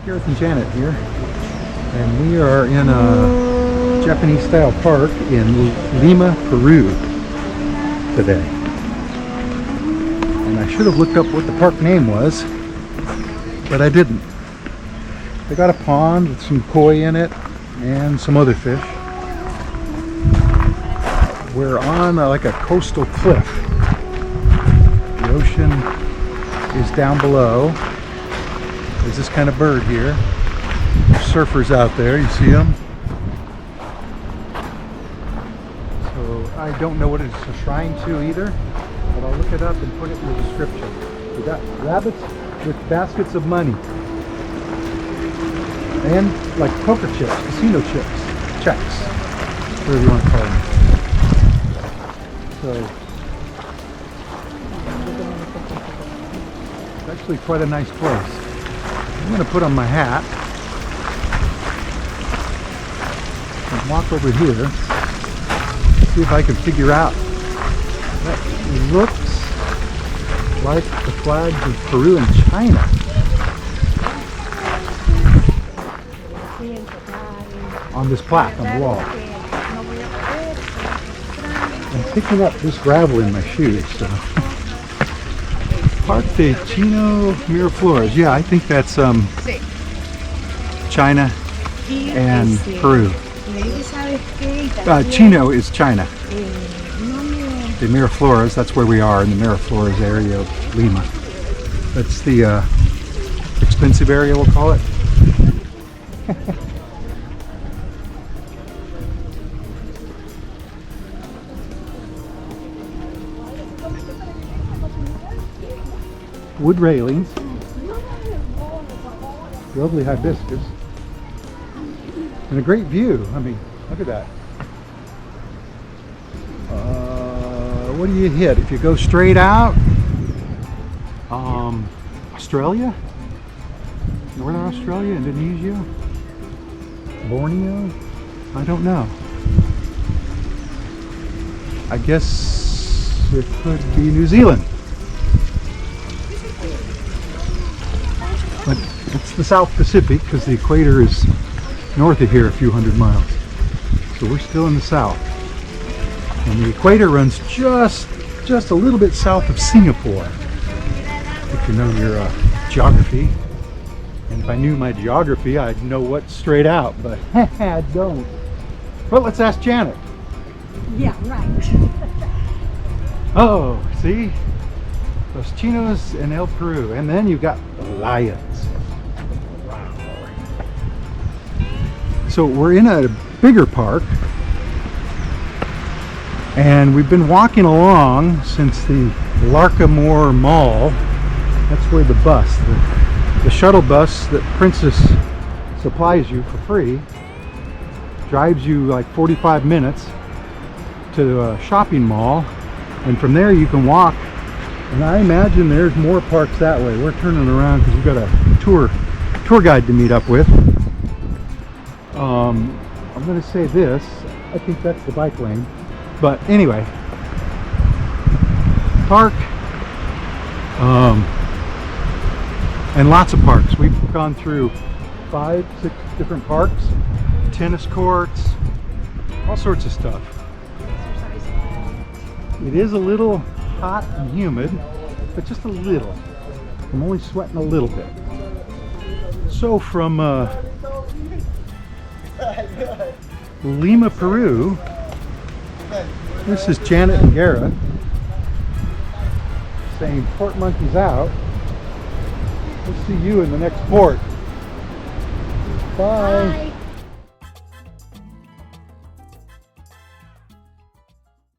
Gareth and Janet here, and we are in a Japanese-style park in Lima, Peru today. And I should have looked up what the park name was, but I didn't. They got a pond with some koi in it and some other fish. We're on like a coastal cliff. The ocean is down below. There's this kind of bird here. There's surfers out there, you see them. So I don't know what it's a shrine to either, but I'll look it up and put it in the description. We got rabbits with baskets of money. And like poker chips, casino chips, checks, whatever you want to call them. So it's actually quite a nice place. I'm going to put on my hat and walk over here, see if I can figure out. That looks like the flags of Peru and China. On this plaque on the wall. I'm picking up this gravel in my shoes. So. Parque, Chino, Miraflores. Yeah, I think that's China and Peru. Chino is China. The Miraflores, that's where we are in the Miraflores area of Lima. That's the expensive area, we'll call it. Wood railings, lovely hibiscus, and a great view. I mean, look at that. What do you hit if you go straight out? Australia, Northern Australia, Indonesia, Borneo. I don't know. I guess it could be New Zealand. But it's the South Pacific because the equator is north of here a few hundred miles. So we're still in the south. And the equator runs just a little bit south of Singapore. If you know your geography. And if I knew my geography, I'd know what's straight out, but I don't. Well, let's ask Janet. Yeah, right. Oh, see? Los Chinos and El Peru. And then you've got the lions. Wow. So we're in a bigger park. And we've been walking along since the Larkamore Mall. That's where the bus, the shuttle bus that Princess supplies you for free, drives you like 45 minutes to a shopping mall. And from there you can walk. And I imagine there's more parks that way. We're turning around because we've got a tour guide to meet up with. I'm going to say this. I think that's the bike lane. But anyway, park, and lots of parks. We've gone through 5, 6 different parks, tennis courts, all sorts of stuff. It is a little hot and humid, but just a little. I'm only sweating a little bit. So from Lima, Peru, this is Janet and Gareth saying port monkeys out. We'll see you in the next port. Bye. Bye.